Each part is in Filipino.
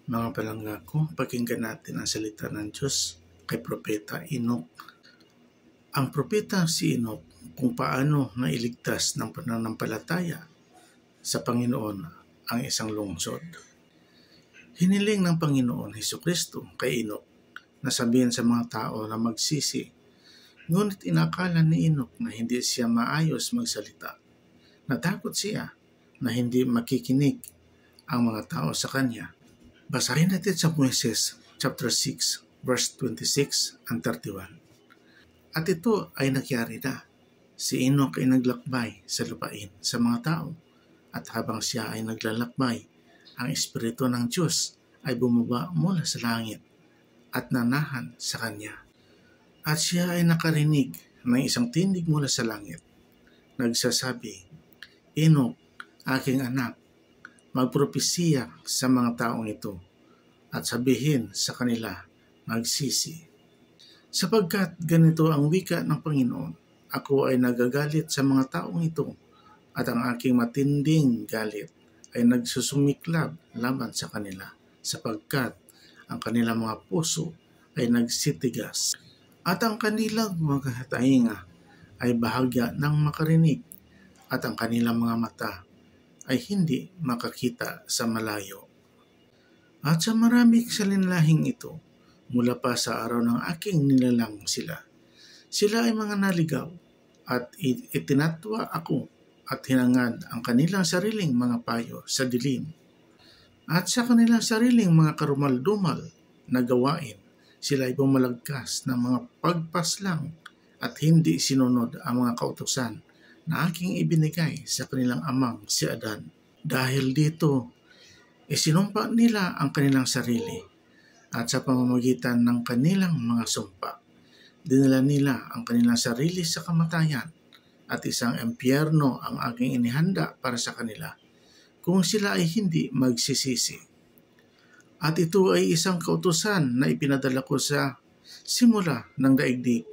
Mga palangga ko, pakinggan natin ang salita ng Diyos kay Propeta Enoch. Ang propeta si Enoch kung paano nailigtas ng pananampalataya sa Panginoon ang isang lungsod. Hiniling ng Panginoon Hesukristo kay Enoch na sabihin sa mga tao na magsisi, ngunit inakala ni Enoch na hindi siya maayos magsalita. Natakot siya na hindi makikinig ang mga tao sa kanya. Basahin natin sa Moises chapter 6 verse 26 and 31. At ito ay nangyari na. Si Enoch ay naglakbay sa lupain sa mga tao, at habang siya ay naglalakbay, ang Espiritu ng Diyos ay bumaba mula sa langit at nanahan sa kanya. At siya ay nakarinig ng isang tinig mula sa langit. Nagsasabi, Enoch, aking anak, magpropesiya sa mga taong ito at sabihin sa kanila, magsisi. Sapagkat ganito ang wika ng Panginoon, ako ay nagagalit sa mga taong ito at ang aking matinding galit ay nagsusumiklab laban sa kanila sapagkat ang kanilang mga puso ay nagsitigas at ang kanilang mga tainga ay bahagya ng makarinig at ang kanilang mga mata ay hindi makakita sa malayo. At sa maraming salinlahing ito, mula pa sa araw ng aking nilalang sila, sila ay mga naligaw at itinatwa ako at hinangad ang kanilang sariling mga payo sa dilim. At sa kanilang sariling mga karumal-dumal na gawain, sila ay bumalagkas ng mga pagpaslang at hindi sinunod ang mga kautusan na aking ibinigay sa kanilang amang si Adan. Dahil dito, isinumpa nila ang kanilang sarili at sa pamamagitan ng kanilang mga sumpa, dinala nila ang kanilang sarili sa kamatayan at isang impyerno ang aking inihanda para sa kanila kung sila ay hindi magsisisi. At ito ay isang kautusan na ipinadala ko sa simula ng daigdig,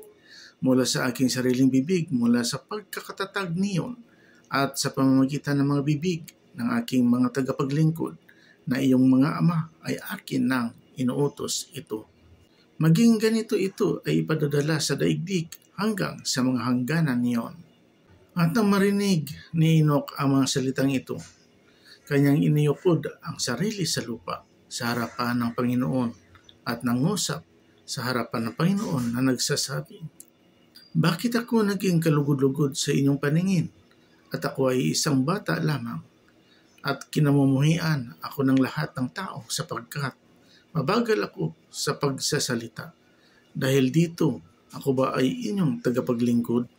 mula sa aking sariling bibig, mula sa pagkakatatag niyon at sa pamamagitan ng mga bibig ng aking mga tagapaglingkod na iyong mga ama ay akin nang inuutos ito. Maging ganito ito ay ipadadala sa daigdig hanggang sa mga hangganan niyon. At nang marinig ni Enoch ang mga salitang ito, kanyang iniyukod ang sarili sa lupa sa harapan ng Panginoon at nangusap sa harapan ng Panginoon na nagsasabi, bakit ako naging kalugod-lugod sa inyong paningin at ako ay isang bata lamang at kinamumuhian ako ng lahat ng tao sapagkat mabagal ako sa pagsasalita. Dahil dito, ako ba ay inyong tagapaglingkod?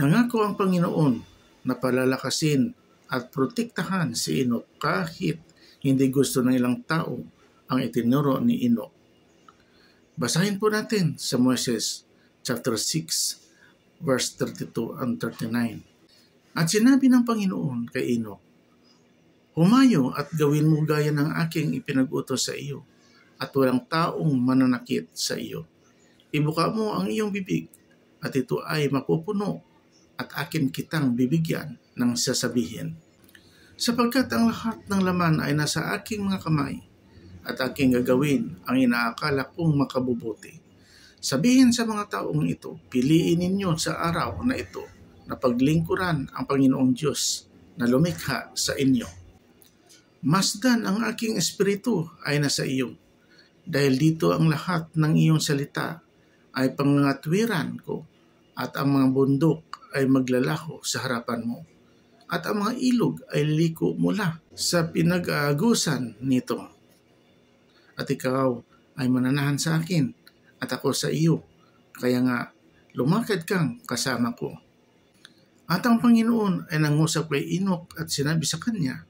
Nangako ang Panginoon na palalakasin at protektahan si Enoch kahit hindi gusto ng ilang tao ang itinuro ni Enoch. Basahin po natin sa Moises chapter 6 verse 32 and 39. At sinabi ng Panginoon kay Enoch, humayo at gawin mo gaya ng aking ipinag-utos sa iyo at walang taong mananakit sa iyo. Ibuka mo ang iyong bibig at ito ay mapupuno at akin kitang bibigyan ng sasabihin. Sapagkat ang lahat ng laman ay nasa aking mga kamay at aking gagawin ang inaakala kong makabubuti. Sabihin sa mga taong ito, piliin ninyo sa araw na ito na paglingkuran ang Panginoong Diyos na lumikha sa inyo. Masdan ang aking espiritu ay nasa iyo, dahil dito ang lahat ng iyong salita ay pangangatwiran ko at ang mga bundok ay maglalaho sa harapan mo at ang mga ilog ay liko mula sa pinag-aagusan nito. At ikaw ay mananahan sa akin at ako sa iyo, kaya nga lumakad kang kasama ko. At ang Panginoon ay nangusap kay Enoch at sinabi sa kanya,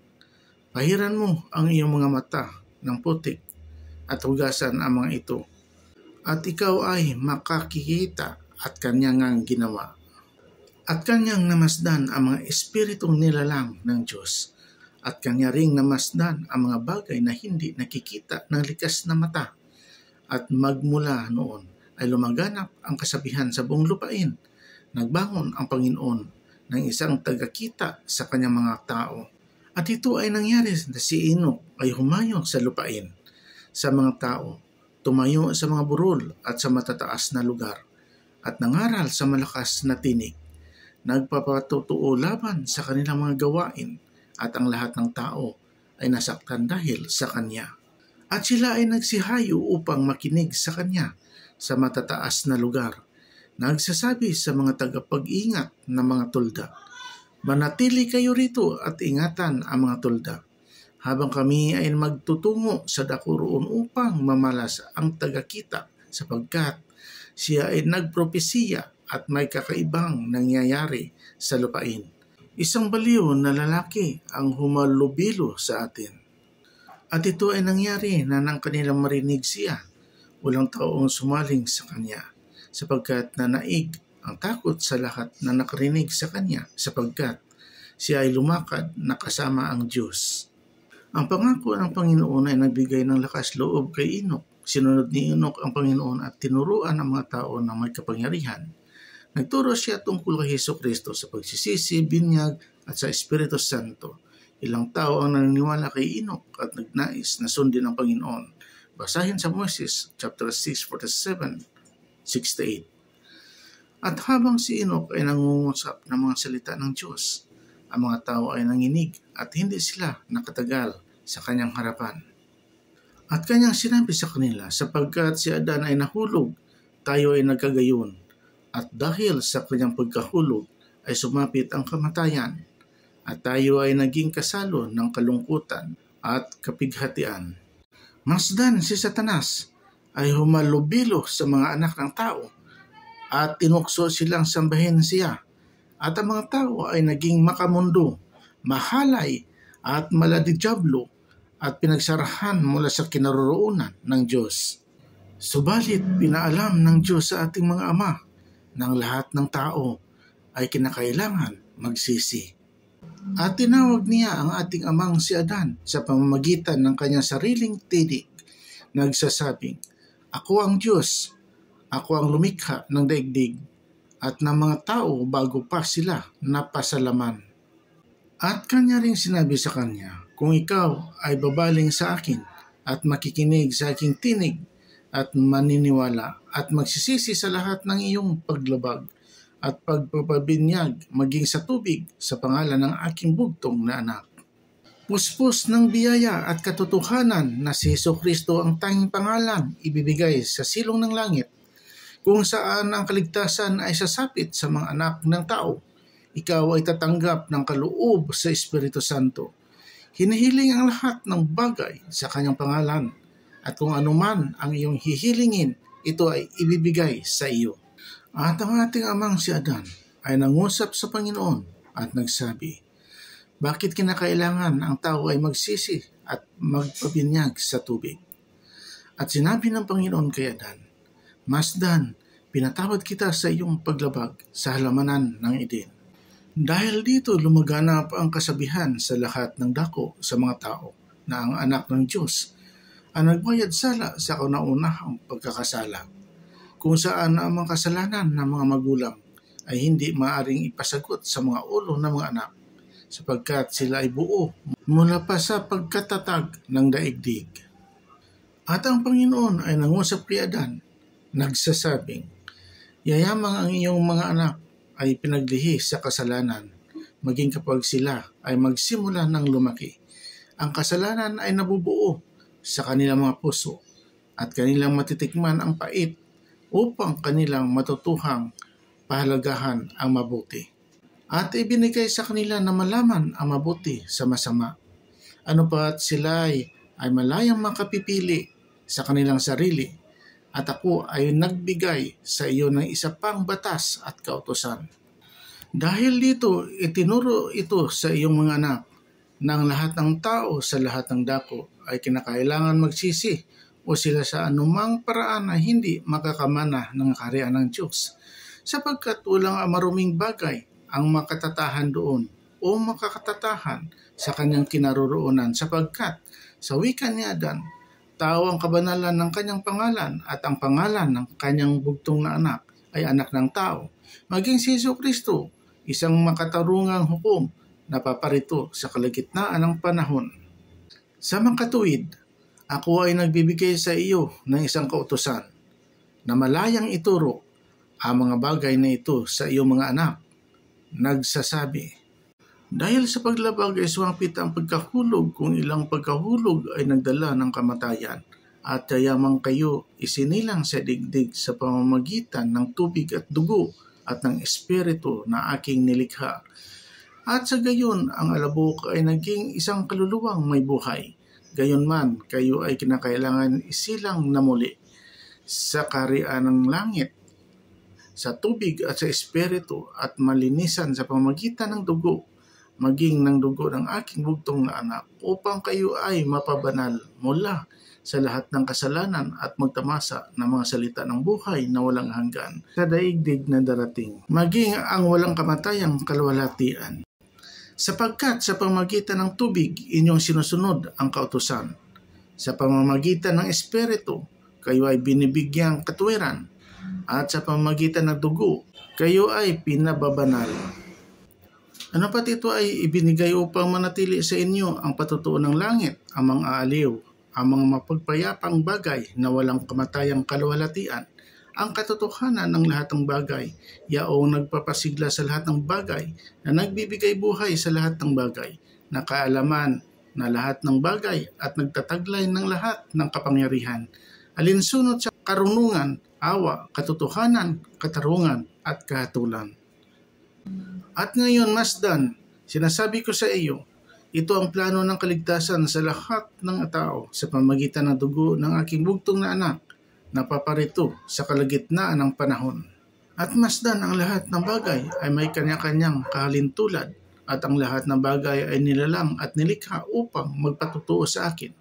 pahiran mo ang iyong mga mata ng putik at hugasan ang mga ito, at ikaw ay makakikita at kanyang ang ginawa. At kanyang namasdan ang mga espiritong nilalang ng Diyos, at kanya ring namasdan ang mga bagay na hindi nakikita ng likas na mata. At magmula noon ay lumaganap ang kasabihan sa buong lupain. Nagbangon ang Panginoon ng isang tagakita sa kanyang mga tao. At ito ay nangyari na si Enoch ay humayo sa lupain sa mga tao, tumayo sa mga burol at sa matataas na lugar, at nangaral sa malakas na tinig. Nagpapatutuo laban sa kanilang mga gawain, at ang lahat ng tao ay nasaktan dahil sa kanya. At sila ay nagsihayo upang makinig sa kanya sa matataas na lugar. Nagsasabi sa mga tagapag-ingat na mga tulda, "Manatili kayo rito at ingatan ang mga tulda, habang kami ay magtutungo sa dako roon upang mamalas ang tagakita, sapagkat siya ay nagpropesiya at may kakaibang nangyayari sa lupain." Isang baliw na lalaki ang humalubilo sa atin. At ito ay nangyari na nang kanilang marinig siya, walang taong sumaling sa kanya, sapagkat nanaig ang takot sa lahat na nakarinig sa kanya, sapagkat siya ay lumakad na kasama ang Diyos. Ang pangako ng Panginoon ay nagbigay ng lakas loob kay Enoch. Sinunod ni Enoch ang Panginoon at tinuruan ang mga tao na may kapangyarihan. Nagturo siya tungkol kay Hesukristo sa pagsisisi, binyag at sa Espiritu Santo. Ilang tao ang naniniwala kay Enoch at nagnais na sundin ang Panginoon. Basahin sa Moses, chapter 6, 47-68. At habang si Enoch ay nangungusap ng mga salita ng Diyos, ang mga tao ay nanginig at hindi sila nakatagal sa kanyang harapan. At kanyang sinabi sa kanila, sapagkat si Adan ay nahulog, tayo ay nagkagayon. At dahil sa kanyang pagkahulog ay sumapit ang kamatayan, at tayo ay naging kasalo ng kalungkutan at kapighatian. Masdan si Satanas ay humalubilo sa mga anak ng tao at tinukso silang sambahin siya, at ang mga tao ay naging makamundo, mahalay at maladidyablo at pinagsarahan mula sa kinaroroonan ng Diyos. Subalit pinaalam ng Diyos sa ating mga ama ng lahat ng tao ay kinakailangan magsisi. At tinawag niya ang ating amang si Adan sa pamamagitan ng kanyang sariling tinig, nagsasabing, "Ako ang Diyos, ako ang lumikha ng daigdig at ng mga tao bago pa sila napasalaman." At kanya ring sinabi sa kanya, "Kung ikaw ay babaling sa akin at makikinig sa aking tinig at maniniwala at magsisisi sa lahat ng iyong paglabag at pagpapabinyag maging sa tubig sa pangalan ng aking bugtong na anak." Puspos ng biyaya at katotohanan na si Hesukristo ang tanging pangalan ibibigay sa silong ng langit, kung saan ang kaligtasan ay sasapit sa mga anak ng tao. Ikaw ay tatanggap ng kaloob sa Espiritu Santo. Hinihiling ang lahat ng bagay sa kanyang pangalan, at kung anuman ang iyong hihilingin, ito ay ibibigay sa iyo. At ang ating amang si Adan ay nangusap sa Panginoon at nagsabi, "Bakit kinakailangan ang tao ay magsisi at magpabinyag sa tubig?" At sinabi ng Panginoon kay Adan, "Masdan, pinatawad kita sa iyong paglabag sa halamanan ng Eden." Dahil dito lumaganap ang kasabihan sa lahat ng dako sa mga tao na ang anak ng Diyos ang nagbayad sala sa kauna-unahang pagkakasala, kung saan ang mga kasalanan ng mga magulang ay hindi maaring ipasagot sa mga ulo ng mga anak, sapagkat sila ay buo mula pa sa pagkatatag ng daigdig. At ang Panginoon ay nangusap kay Adan, nagsasabing, "Yayamang ang iyong mga anak ay pinaglihi sa kasalanan, maging kapag sila ay magsimula ng lumaki. Ang kasalanan ay nabubuo sa kanilang mga puso at kanilang matitikman ang pait upang kanilang matutuhang pahalagahan ang mabuti. At ibinigay sa kanila na malaman ang mabuti sa masama. Ano pa't sila ay malayang makapipili sa kanilang sarili, at ako ay nagbigay sa iyo ng isa pang batas at kautusan. Dahil dito, itinuro ito sa iyong mga anak, na ang lahat ng tao sa lahat ng dako ay kinakailangan magsisi o sila sa anumang paraan ay hindi makakamana ng kaharian ng Diyos, sapagkat walang maruming bagay ang makatatahan doon o makakatatahan sa kanyang kinaroroonan, sapagkat sa wika ni Adan, tao ang kabanalan ng kanyang pangalan, at ang pangalan ng kanyang bugtong na anak ay anak ng tao. Maging si Hesukristo, isang makatarungang hukom na paparito sa kalagitnaan ng panahon. Sa mga katuwid, Ako ay nagbibigay sa iyo ng isang kautusan na malayang ituro ang mga bagay na ito sa iyong mga anak. Nagsasabi, dahil sa paglabag ay sumapit ang pagkahulog kung ilang pagkahulog ay nagdala ng kamatayan at kayamang kayo isinilang sa digdig sa pamamagitan ng tubig at dugo at ng espiritu na aking nilikha. At sa gayon ang alabok ay naging isang kaluluwang may buhay. Gayon man, kayo ay kinakailangan isilang na muli sa kaharian ng langit, sa tubig at sa espiritu at malinisan sa pamamagitan ng dugo, maging ng dugo ng aking bugtong na anak, upang kayo ay mapabanal mula sa lahat ng kasalanan at magtamasa ng mga salita ng buhay na walang hanggan sa daigdig na darating, maging ang walang kamatayang kalwalhatian. Sapagkat sa pamamagitan ng tubig inyong sinusunod ang kautusan. Sa pamamagitan ng espiritu, kayo ay binibigyang katwiran. At sa pamamagitan ng dugo, kayo ay pinababanal. Ano pat ito ay ibinigay upang manatili sa inyo ang patutuo ng langit, ang mga aliw, ang mga mapagpayapang bagay na walang kamatayang kalwalhatian, ang katotohanan ng lahat ng bagay, yaong nagpapasigla sa lahat ng bagay, na nagbibigay buhay sa lahat ng bagay, na kaalaman na lahat ng bagay at nagtataglay ng lahat ng kapangyarihan, alinsunod sa karunungan, awa, katotohanan, katarungan at kahatulan. At ngayon, Masdan, sinasabi ko sa iyo, ito ang plano ng kaligtasan sa lahat ng tao sa pamamagitan ng dugo ng aking bugtong na anak, na paparito sa kalagitnaan ng panahon. At Masdan, ang lahat ng bagay ay may kanya-kanyang kahalintulad at ang lahat ng bagay ay nilalang at nilikha upang magpatutuo sa akin.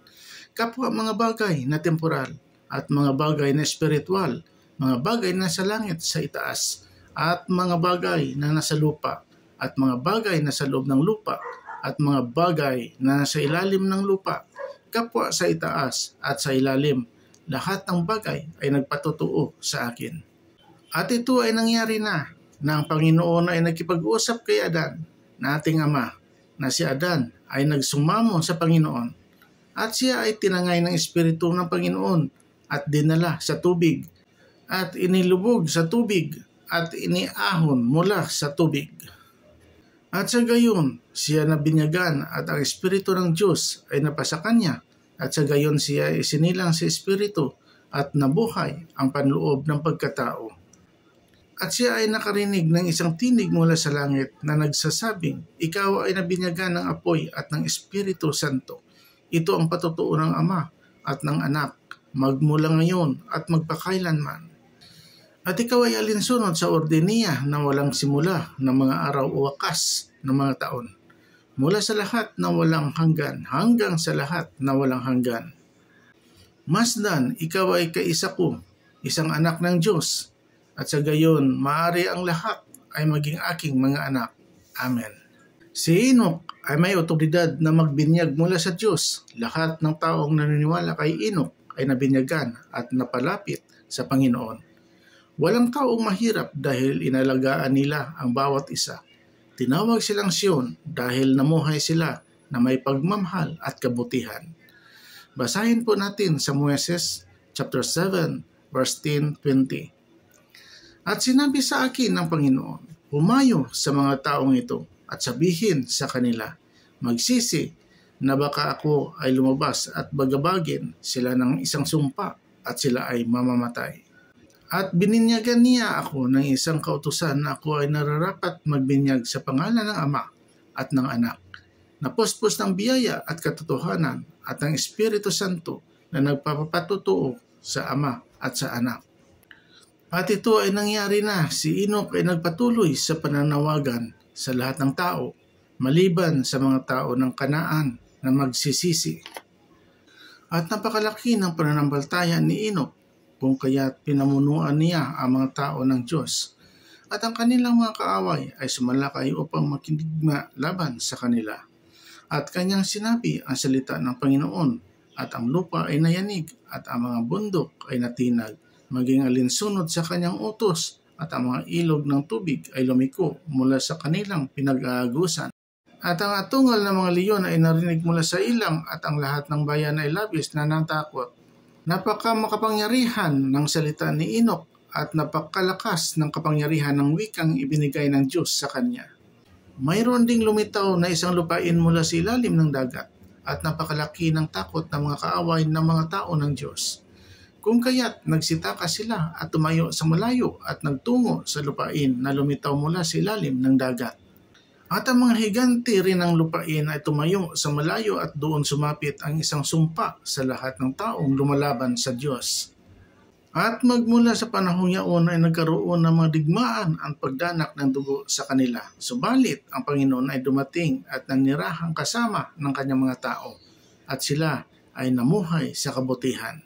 Kapwa mga bagay na temporal at mga bagay na espiritual, mga bagay na sa langit sa itaas at mga bagay na nasa lupa at mga bagay na sa loob ng lupa at mga bagay na nasa ilalim ng lupa, kapwa sa itaas at sa ilalim, lahat ng bagay ay nagpatutuo sa akin. At ito ay nangyari na ang Panginoon ay nagkipag-usap kay Adan, na ating ama, na si Adan ay nagsumamo sa Panginoon at siya ay tinangay ng Espiritu ng Panginoon at dinala sa tubig at inilubog sa tubig at iniahon mula sa tubig. At sa gayon, siya nabinyagan at ang Espiritu ng Diyos ay napasa kanya. At sa gayon siya ay isinilang sa Espiritu at nabuhay ang panloob ng pagkatao. At siya ay nakarinig ng isang tinig mula sa langit na nagsasabing, ikaw ay nabinyagan ng apoy at ng Espiritu Santo. Ito ang patutuo ng Ama at ng Anak, magmula ngayon at magpakailanman. At ikaw ay alinsunod sa ordeniya na walang simula ng mga araw o wakas ng mga taon, mula sa lahat na walang hanggan hanggang sa lahat na walang hanggan. Masdan, ikaw ay kaisa ko, isang anak ng Diyos, at sa gayon maaari ang lahat ay maging aking mga anak. Amen. Si Enoch ay may otoridad na magbinyag mula sa Diyos. Lahat ng taong naniniwala kay Enoch ay nabinyagan at napalapit sa Panginoon. Walang taong mahirap dahil inalagaan nila ang bawat isa. Tinawag silang Sion dahil namuhay sila na may pagmamahal at kabutihan. Basahin po natin sa Moises chapter 7 verse 10-20. At sinabi sa akin ng Panginoon, humayo sa mga taong ito at sabihin sa kanila, magsisi na baka ako ay lumabas at bagabagin sila ng isang sumpa at sila ay mamamatay. At bininyagan niya ako ng isang kautusan na ako ay nararapat magbinyag sa pangalan ng Ama at ng Anak, na puspos ng biyaya at katotohanan at ng Espiritu Santo na nagpapatutuo sa Ama at sa Anak. At ito ay nangyari na, si Enoch ay nagpatuloy sa pananawagan sa lahat ng tao, maliban sa mga tao ng Kanaan na magsisisi. At napakalaki ng pananampalataya ni Enoch, kung kaya't pinamunuan niya ang mga tao ng Diyos. At ang kanilang mga kaaway ay sumalakay upang makinigma laban sa kanila. At kanyang sinabi ang salita ng Panginoon, at ang lupa ay nayanig, at ang mga bundok ay natinag, maging alinsunod sa kanyang utos, at ang mga ilog ng tubig ay lumiko mula sa kanilang pinag-aagusan. At ang atungal ng mga leon ay narinig mula sa ilang at ang lahat ng bayan ay labis na natakot. Napaka makapangyarihan ng salita ni Enoch at napakalakas ng kapangyarihan ng wikang ibinigay ng Diyos sa kanya. Mayroon ding lumitaw na isang lupain mula sa ilalim ng dagat at napakalaki ng takot ng mga kaaway ng mga tao ng Diyos. Kung kaya't nagsitaka sila at tumayo sa malayo at nagtungo sa lupain na lumitaw mula sa ilalim ng dagat. At ang mga higante rin ng lupain ay tumayo sa malayo at doon sumapit ang isang sumpa sa lahat ng taong lumalaban sa Diyos. At magmula sa panahong yaon ay nagkaroon ng mga digmaan ang pagdanak ng dugo sa kanila. Subalit ang Panginoon ay dumating at nanirahang kasama ng kanyang mga tao at sila ay namuhay sa kabutihan.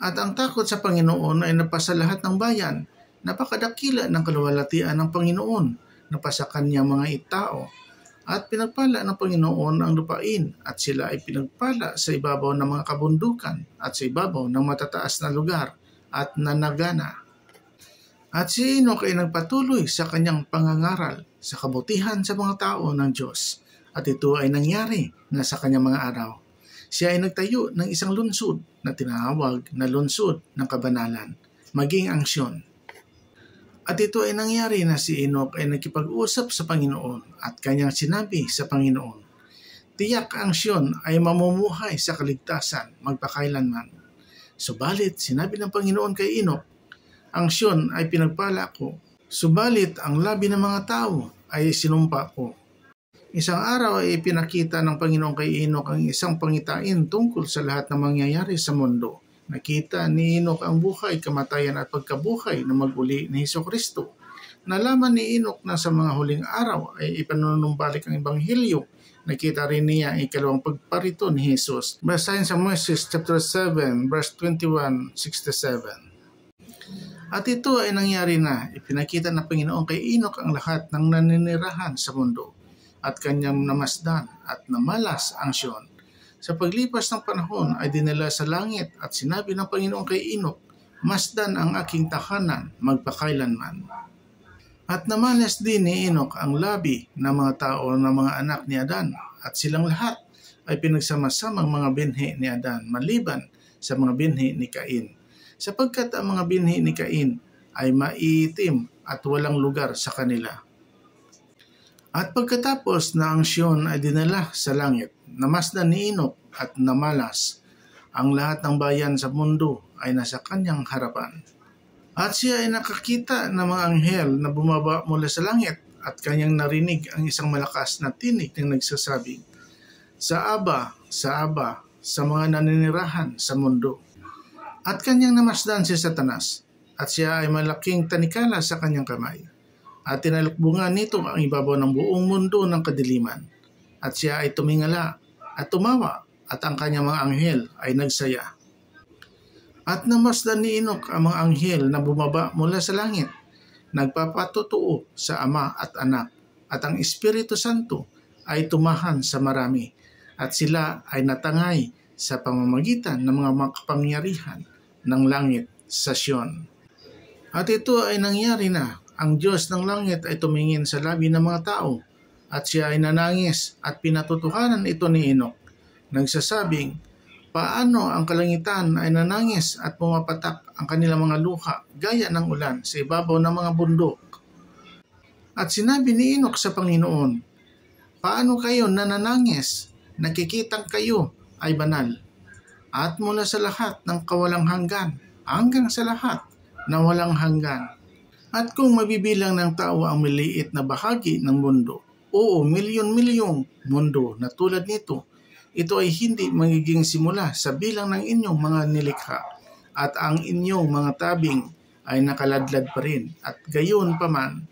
At ang takot sa Panginoon ay napasa lahat ng bayan. Napakadakila ng kaluwalhatian ng Panginoon napasa kanyang mga itao. At pinagpala ng Panginoon ang lupain at sila ay pinagpala sa ibabaw ng mga kabundukan at sa ibabaw ng matataas na lugar at nanagana. At si Enoch ay nagpatuloy sa kanyang pangangaral sa kabutihan sa mga tao ng Diyos. At ito ay nangyari na sa kanyang mga araw. Siya ay nagtayo ng isang lungsod na tinawag na lungsod ng kabanalan, maging ang Sion. At ito ay nangyari na si Enoch ay nakipag-usap sa Panginoon at kanyang sinabi sa Panginoon, tiyak ang Sion ay mamumuhay sa kaligtasan magpakailanman. Subalit sinabi ng Panginoon kay Enoch, ang Sion ay pinagpala ko, subalit ang labi ng mga tao ay sinumpa ko. Isang araw ay pinakita ng Panginoon kay Enoch ang isang pangitain tungkol sa lahat ng mangyayari sa mundo. Nakita ni Enoch ang buhay, kamatayan at pagkabuhay na mag-uli ni Hesukristo. Nalaman ni Enoch na sa mga huling araw ay ipanunumbalik ang Ebanghelyo. Nakita rin niya ang ikalawang pagparito ni Jesus. Basahin sa Moses chapter 7 verse 21:67. At ito ay nangyari na ipinakita ng Panginoon kay Enoch ang lahat ng naninirahan sa mundo at kanyang namasdan at namalas ang Sion. Sa paglipas ng panahon ay dinala sa langit at sinabi ng Panginoon kay Enoch, masdan ang aking tahanan magpakailanman. At namalas din ni Enoch ang labi ng mga tao ng mga anak ni Adan at silang lahat ay pinagsama-samang mga binhi ni Adan maliban sa mga binhi ni Cain. Sapagkat ang mga binhi ni Cain ay maiitim at walang lugar sa kanila. At pagkatapos na ang Sion ay dinala sa langit, namasdan ni Enoch at namalas. Ang lahat ng bayan sa mundo ay nasa kanyang harapan. At siya ay nakakita ng mga anghel na bumaba mula sa langit at kanyang narinig ang isang malakas na tinig na nagsasabing, sa Aba, sa mga naninirahan sa mundo. At kanyang namasdan si Satanas at siya ay malaking tanikala sa kanyang kamay. At tinalukbungan nito ang ibabaw ng buong mundo ng kadiliman. At siya ay tumingala at tumawa at ang kanyang mga anghel ay nagsaya. At namasdan ni Enoch ang mga anghel na bumaba mula sa langit, nagpapatutuo sa Ama at Anak, at ang Espiritu Santo ay tumahan sa marami, at sila ay natangay sa pamamagitan ng mga makapangyarihan ng langit sa Sion. At ito ay nangyari na. Ang Diyos ng langit ay tumingin sa labi ng mga tao at siya ay nanangis at pinatutuhanan ito ni Enoch. Nagsasabing, paano ang kalangitan ay nanangis at pumapatak ang kanilang mga luha gaya ng ulan sa ibabaw ng mga bundok. At sinabi ni Enoch sa Panginoon, paano kayo nananangis? Nakikitang kayo ay banal. At mula sa lahat ng kawalang hanggan hanggang sa lahat na walang hanggan. At kung mabibilang ng tao ang maliit na bahagi ng mundo, oo, milyon-milyong mundo na tulad nito, ito ay hindi magiging simula sa bilang ng inyong mga nilikha at ang inyong mga tabing ay nakaladlad pa rin. At gayon paman,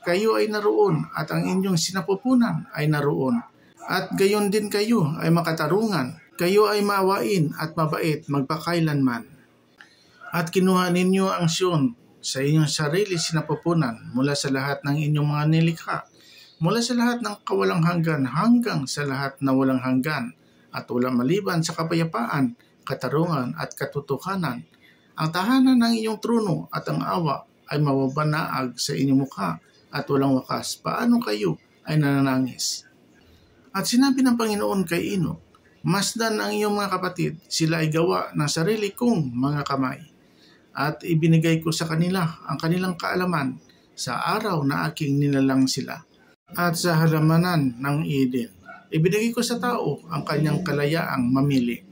kayo ay naroon at ang inyong sinapupunan ay naroon. At gayon din kayo ay makatarungan, kayo ay maawain at mabait magpakailanman. At kinuha ninyo ang Sion sa inyong sarili sinapupunan mula sa lahat ng inyong mga nilikha, mula sa lahat ng kawalang hanggan hanggang sa lahat na walang hanggan, at walang maliban sa kapayapaan, katarungan at katotohanan. Ang tahanan ng iyong trono at ang awa ay mababanaag sa inyong mukha at walang wakas. Paano kayo ay nananangis? At sinabi ng Panginoon kay Enoch, masdan ang iyong mga kapatid, sila ay gawa ng sarili kong mga kamay. At ibinigay ko sa kanila ang kanilang kaalaman sa araw na aking nilalang sila. At sa halamanan ng Eden, ibinigay ko sa tao ang kanyang kalayaang mamili.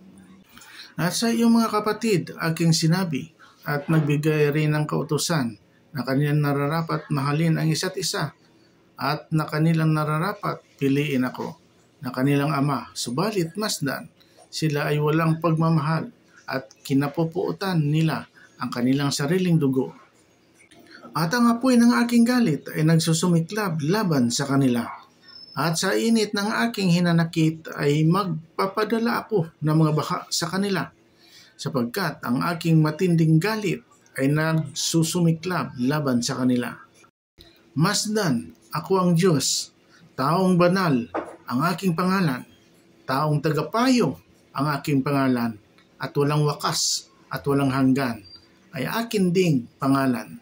At sa iyong mga kapatid, aking sinabi, at nagbigay rin ng kautusan na kanilang nararapat mahalin ang isa't isa, at na kanilang nararapat piliin ako, na kanilang ama, subalit masdan, sila ay walang pagmamahal at kinapupuutan nila ang kanilang sariling dugo. At ang apoy ng aking galit ay nagsusumiklab laban sa kanila. At sa init ng aking hinanakit ay magpapadala ako ng mga baha sa kanila, sapagkat ang aking matinding galit ay nagsusumiklab laban sa kanila. Masdan, ako ang Diyos, taong banal ang aking pangalan, taong tagapayo ang aking pangalan, at walang wakas at walang hanggan ay akin ding pangalan.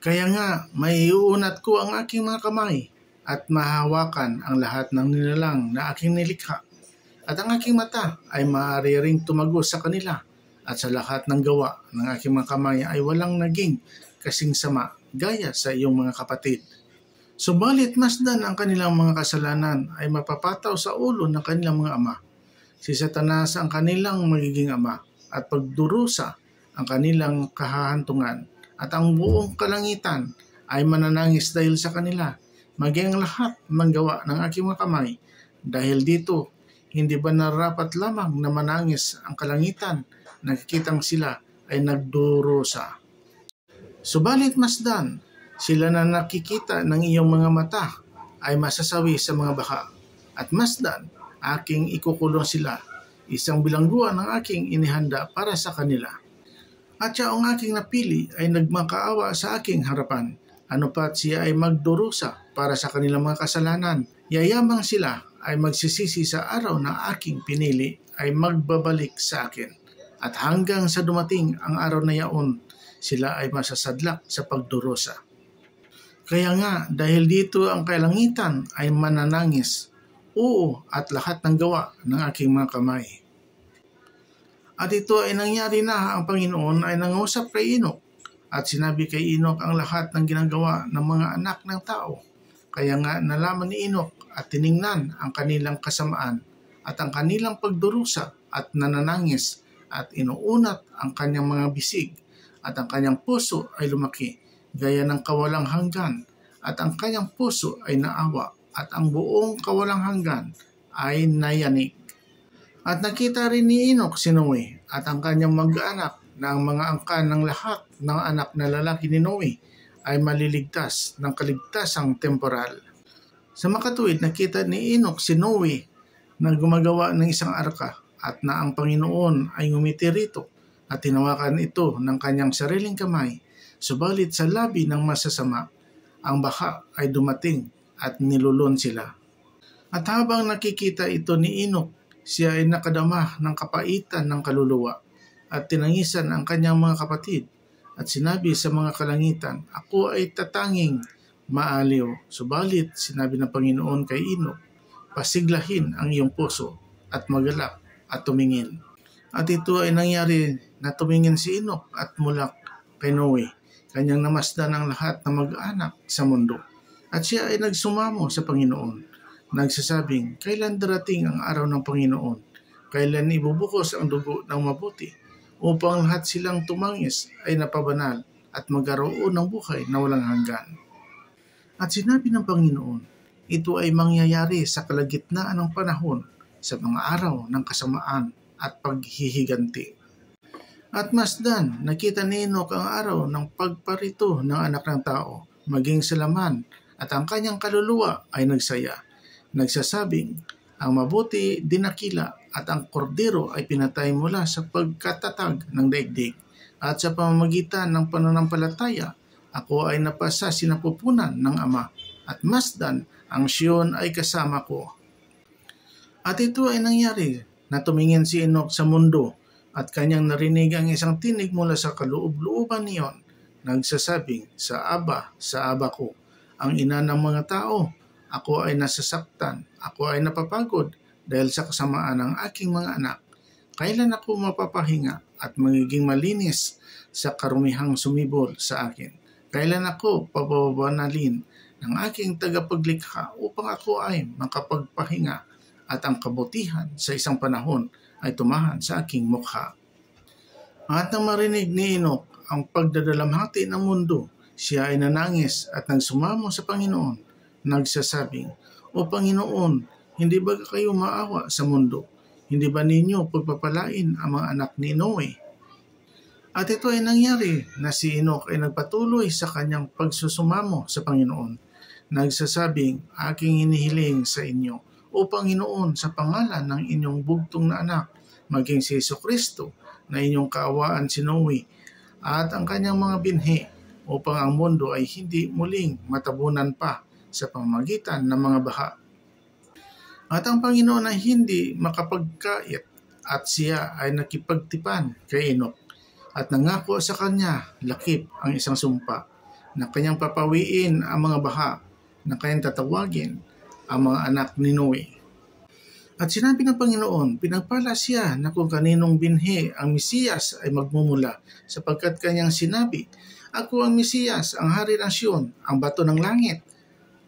Kaya nga, maiuunat ko ang aking mga kamay at mahawakan ang lahat ng nilalang na aking nilikha. At ang aking mata ay maaari ring tumagos sa kanila, at sa lahat ng gawa ng aking mga kamay ay walang naging kasing sama gaya sa iyong mga kapatid. Subalit masdan ang kanilang mga kasalanan ay mapapataw sa ulo ng kanilang mga ama. Si Satanas ang kanilang magiging ama, at pagdurusa ang kanilang kahahantungan, at ang buong kalangitan ay mananangis dahil sa kanila, maging lahat ng gawa ng aking mga kamay. Dahil dito, hindi ba narapat lamang na manangis ang kalangitan, nakikitang sila ay nagdurusa? Subalit masdan, sila na nakikita ng iyong mga mata ay masasawi sa mga baha, at masdan, aking ikukulong sila, isang bilangguan ng aking inihanda para sa kanila. At siya ang aking napili ay nagmakaawa sa aking harapan, ano pat siya ay magdurusa para sa kanilang mga kasalanan. Yayamang sila ay magsisisi sa araw na aking pinili ay magbabalik sa akin. At hanggang sa dumating ang araw na yaon, sila ay masasadlak sa pagdurusa. Kaya nga, dahil dito ang kalangitan ay mananangis, oo, at lahat ng gawa ng aking mga kamay. At ito ay nangyari na, ang Panginoon ay nangusap kay Enoch, at sinabi kay Enoch ang lahat ng ginagawa ng mga anak ng tao. Kaya nga nalaman ni Enoch at tiningnan ang kanilang kasamaan at ang kanilang pagdurusa at nananangis, at inuunat ang kanyang mga bisig, at ang kanyang puso ay lumaki gaya ng kawalang hanggan, at ang kanyang puso ay naawa, at ang buong kawalang hanggan ay nayanig. At nakita rin ni Enoch si Noe at ang kanyang mag-anak na ang mga angkan ng lahat ng anak na lalaki ni Noe ay maliligtas ng kaligtasang temporal. Sa makatuwid, nakita ni Enoch si Noe na gumagawa ng isang arka, at na ang Panginoon ay ngumiti rito at tinawakan ito ng kanyang sariling kamay. Subalit sa labi ng masasama, ang baha ay dumating at nilulun sila. At habang nakikita ito ni Enoch, siya ay nakadama ng kapaitan ng kaluluwa, at tinangisan ang kanyang mga kapatid, at sinabi sa mga kalangitan, ako ay tatanging maaliw. Subalit sinabi ng Panginoon kay Enoch, pasiglahin ang iyong puso at magalak at tumingin. At ito ay nangyari na tumingin si Enoch at mulak kay Noe, kanyang namasdan ang lahat ng mag-anak sa mundo. At siya ay nagsumamo sa Panginoon, nagsasabing, kailan darating ang araw ng Panginoon? Kailan ibubukos ang dugo ng mabuti, upang lahat silang tumangis ay napabanal at magkaroon ng buhay na walang hanggan? At sinabi ng Panginoon, ito ay mangyayari sa kalagitnaan ng panahon, sa mga araw ng kasamaan at paghihiganti. At masdan, nakita ni Enoch ang araw ng pagparito ng anak ng tao, maging sa laman, at ang kanyang kaluluwa ay nagsaya, nagsasabing, ang mabuti dinakila at ang kordero ay pinatay mula sa pagkatatag ng daigdig, at sa pamamagitan ng pananampalataya, ako ay napasa sinapupunan ng Ama, at masdan, ang Siyon ay kasama ko. At ito ay nangyari na tumingin si Enoch sa mundo, at kanyang narinig ang isang tinig mula sa kaloob-looban niyon, nagsasabing, sa Aba ko, ang ina ng mga tao, Ako ay nasasaktan, ako ay napapagod dahil sa kasamaan ng aking mga anak. Kailan ako mapapahinga at magiging malinis sa karumihang sumibol sa akin? Kailan ako pababanalin ng aking tagapaglikha upang ako ay makapagpahinga at ang kabutihan sa isang panahon ay tumahan sa aking mukha? At nang marinig ni Enoch ang pagdadalamhati ng mundo, siya ay nanangis at nagsumamo sa Panginoon, nagsasabing, "O Panginoon, hindi ba kayo maawa sa mundo? Hindi ba ninyo pagpapalain ang mga anak ni Noe?" At ito ay nangyari na si Enoch ay nagpatuloy sa kanyang pagsusumamo sa Panginoon, nagsasabing, "Aking hinihiling sa inyo, O Panginoon, sa pangalan ng inyong bugtong na anak, maging si Jesucristo, na inyong kaawaan si Noe at ang kanyang mga binhi, upang ang mundo ay hindi muling matabunan pa sa pamamagitan ng mga baha." At ang Panginoon ay hindi makapagkait at siya ay nakipagtipan kay Enoch at nangako sa kanya lakip ang isang sumpa na kanyang papawiin ang mga baha na kanyang tatawagin ang mga anak ni Noe. At sinabi ng Panginoon, pinagpala siya na kung kaninong binhi ang Mesiyas ay magmumula, sapagkat kanyang sinabi, "Ako ang Mesiyas, ang hari ng Siyon, ang bato ng langit,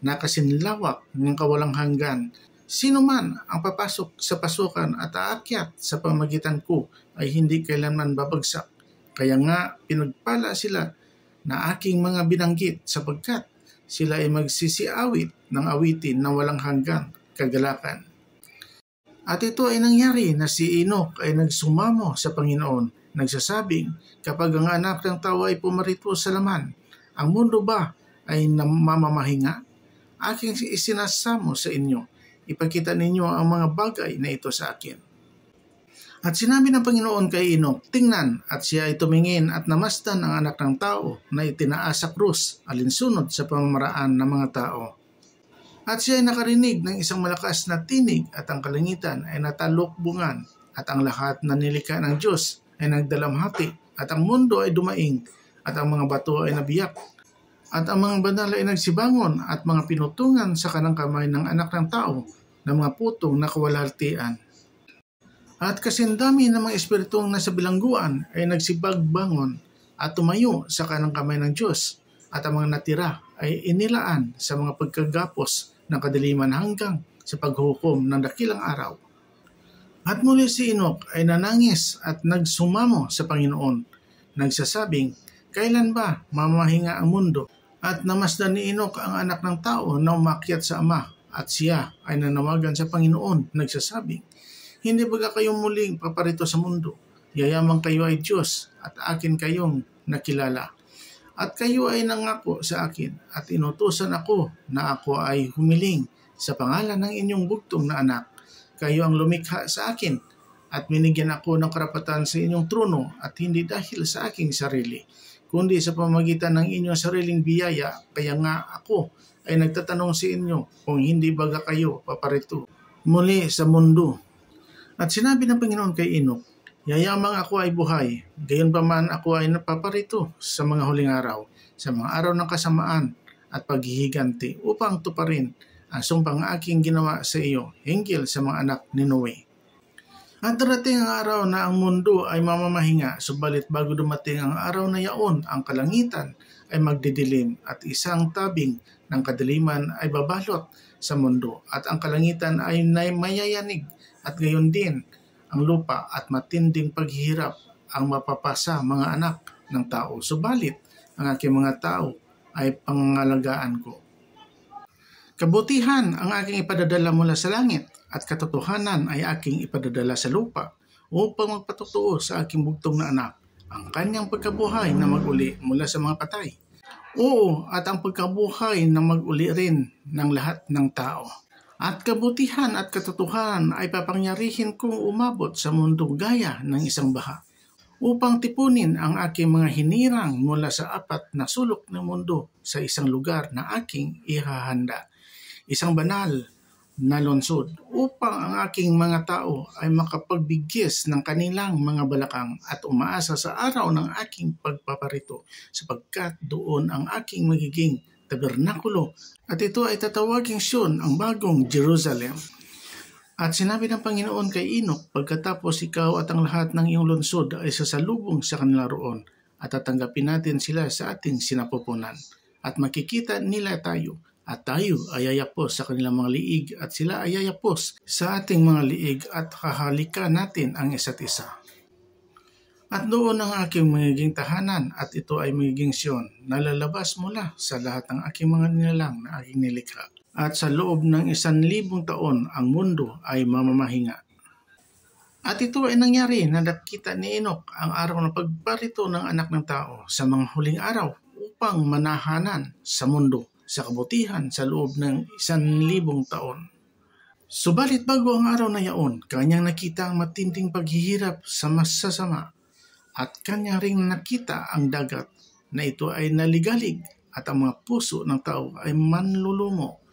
na kasinlawak ng kawalang hanggan. Sino man ang papasok sa pasukan at aakyat sa pamagitan ko ay hindi kailanman babagsak. Kaya nga pinagpala sila na aking mga binanggit, sapagkat sila ay magsisiawit ng awitin na walang hanggang kagalakan." At ito ay nangyari na si Enoch ay nagsumamo sa Panginoon, nagsasabing, "Kapag ang anak ng tao ay pumarito sa laman, ang mundo ba ay namamahinga? Aking isinasamo sa inyo, ipakita ninyo ang mga bagay na ito sa akin." At sinabi ng Panginoon kay Enoch, "Tingnan," at siya ay tumingin at namasdan ang anak ng tao na itinaas sa krus alinsunod sa pamamaraan ng mga tao. At siya ay nakarinig ng isang malakas na tinig at ang kalangitan ay natalukbungan at ang lahat na nilikha ng Diyos ay nagdalamhati at ang mundo ay dumaing at ang mga bato ay nabiyak at ang mga banal ay nagsibangon at mga pinutungan sa kanang kamay ng anak ng tao ng mga putong na kawalalhatian. At kasindami ng mga espiritong nasa bilangguan ay nagsibagbangon at tumayo sa kanang kamay ng Diyos at ang mga natira ay inilaan sa mga pagkagapos ng kadiliman hanggang sa paghukom ng dakilang araw. At muli si Enoch ay nanangis at nagsumamo sa Panginoon, nagsasabing, "Kailan ba mamahinga ang mundo?" At namasdan ni Enoch ang anak ng tao na umakyat sa Ama at siya ay nanawagan sa Panginoon, nagsasabing, "Hindi ba kayo muling paparito sa mundo? Yayamang kayo ay Diyos at akin kayong nakilala. At kayo ay nangako sa akin at inutusan ako na ako ay humiling sa pangalan ng inyong bugtong na anak. Kayo ang lumikha sa akin at binigyan ako ng karapatan sa inyong trono at hindi dahil sa aking sarili, kundi sa pamamagitan ng inyong sariling biyaya. Kaya nga ako ay nagtatanong sa inyo kung hindi baga kayo paparito muli sa mundo." At sinabi ng Panginoon kay Enoch, "Yayamang ako ay buhay, gayon pa man ako ay napaparito sa mga huling araw, sa mga araw ng kasamaan at paghihiganti, upang tuparin ang sumpang aking ginawa sa iyo, hinggil sa mga anak ni Noe." At darating ang araw na ang mundo ay mamamahinga, subalit bago dumating ang araw na yaon, ang kalangitan ay magdidilim at isang tabing ng kadiliman ay babalot sa mundo at ang kalangitan ay mayayanig at gayon din ang lupa at matinding paghihirap ang mapapasa mga anak ng tao. Subalit ang aking mga tao ay pangangalagaan ko. Kabutihan ang aking ipadadala mula sa langit at katotohanan ay aking ipadadala sa lupa upang magpatotoo sa aking bugtong na anak ang kanyang pagkabuhay na mag-uli mula sa mga patay. Oo, at ang pagkabuhay na mag-uli rin ng lahat ng tao. At kabutihan at katotohanan ay papangyarihin kong umabot sa mundo gaya ng isang baha, upang tipunin ang aking mga hinirang mula sa apat na sulok ng mundo sa isang lugar na aking ihahanda, isang banal na lungsod, upang ang aking mga tao ay makapagbigis ng kanilang mga balakang at umaasa sa araw ng aking pagpaparito, sapagkat doon ang aking magiging tabernakulo, at ito ay tatawaging Sion, ang bagong Jerusalem. At sinabi ng Panginoon kay Enoch, pagkatapos ikaw at ang lahat ng iyong lungsod ay sasalubong sa kanila roon, at tatanggapin natin sila sa ating sinapupunan. At makikita nila tayo, at tayo ay yayapos sa kanilang mga liig, at sila ay yayapos sa ating mga liig, at kahalika natin ang isa't isa. At doon ang aking magiging tahanan, at ito ay magiging Sion, nalalabas mula sa lahat ng aking mga nilalang na aking nilikha. At sa loob ng 1,000 taon, ang mundo ay mamamahinga. At ito ay nangyari na nakita ni Enoch ang araw ng pagparito ng anak ng tao sa mga huling araw upang manahanan sa mundo sa kabutihan sa loob ng 1,000 taon. Subalit bago ang araw na yaon, kanyang nakita ang matinding paghihirap sa masasama, at kanya ring nakita ang dagat na ito ay naligalig, at ang mga puso ng tao ay manlulumo,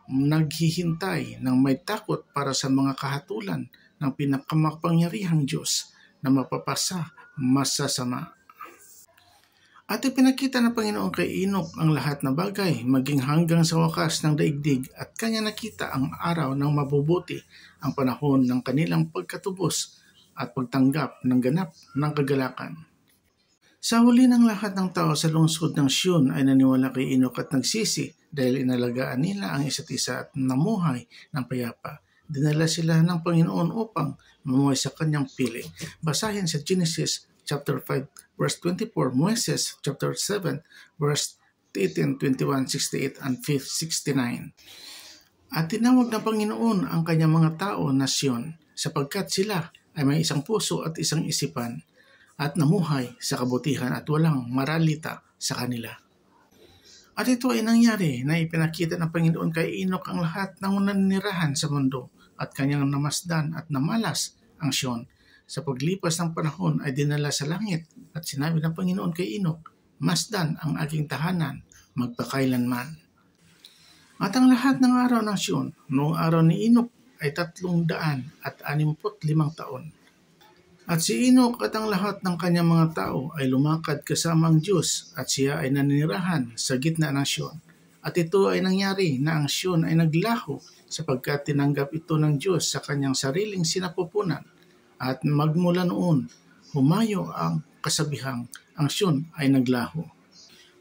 naghihintay ng may takot para sa mga kahatulan ng pinakamakapangyarihang Diyos na mapapasa masasama. At ipinakita ng Panginoon kay Enoch ang lahat na bagay, maging hanggang sa wakas ng daigdig, at kanya nakita ang araw ng mabubuti, ang panahon ng kanilang pagkatubos at pagtanggap ng ganap ng kagalakan. Sa huli ng lahat ng tao sa lungsod ng Sion ay naniwala kay Enoch at nagsisi dahil inalagaan nila ang isa't isa at namuhay ng payapa. Dinala sila ng Panginoon upang mamuhay sa kanyang piling. Basahin sa Genesis chapter 5 verse 24, Moises chapter 7 verse 18, 21, 68 and 69. At tinawag ng Panginoon ang kanyang mga tao na Sion, sapagkat sila ay may isang puso at isang isipan, at namuhay sa kabutihan at walang maralita sa kanila. At ito ay nangyari na ipinakita ng Panginoon kay Enoch ang lahat ng nanirahan sa mundo, at kanyang namasdan at namalas ang Sion. Sa paglipas ng panahon ay dinala sa langit, at sinabi ng Panginoon kay Enoch, masdan ang aking tahanan magpakailanman. At ang lahat ng araw ng Sion, noong araw ni Enoch ay 365 taon. At si Enoch at ang lahat ng kanyang mga tao ay lumakad kasama ang Diyos, at siya ay naninirahan sa gitna ng Sion. At ito ay nangyari na ang Sion ay naglaho sapagkat tinanggap ito ng Diyos sa kanyang sariling sinapupunan. At magmula noon, humayo ang kasabihang ang Sion ay naglaho.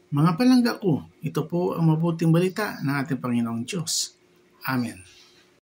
Mga palangga ko, ito po ang mabuting balita ng ating Panginoong Diyos. Amen.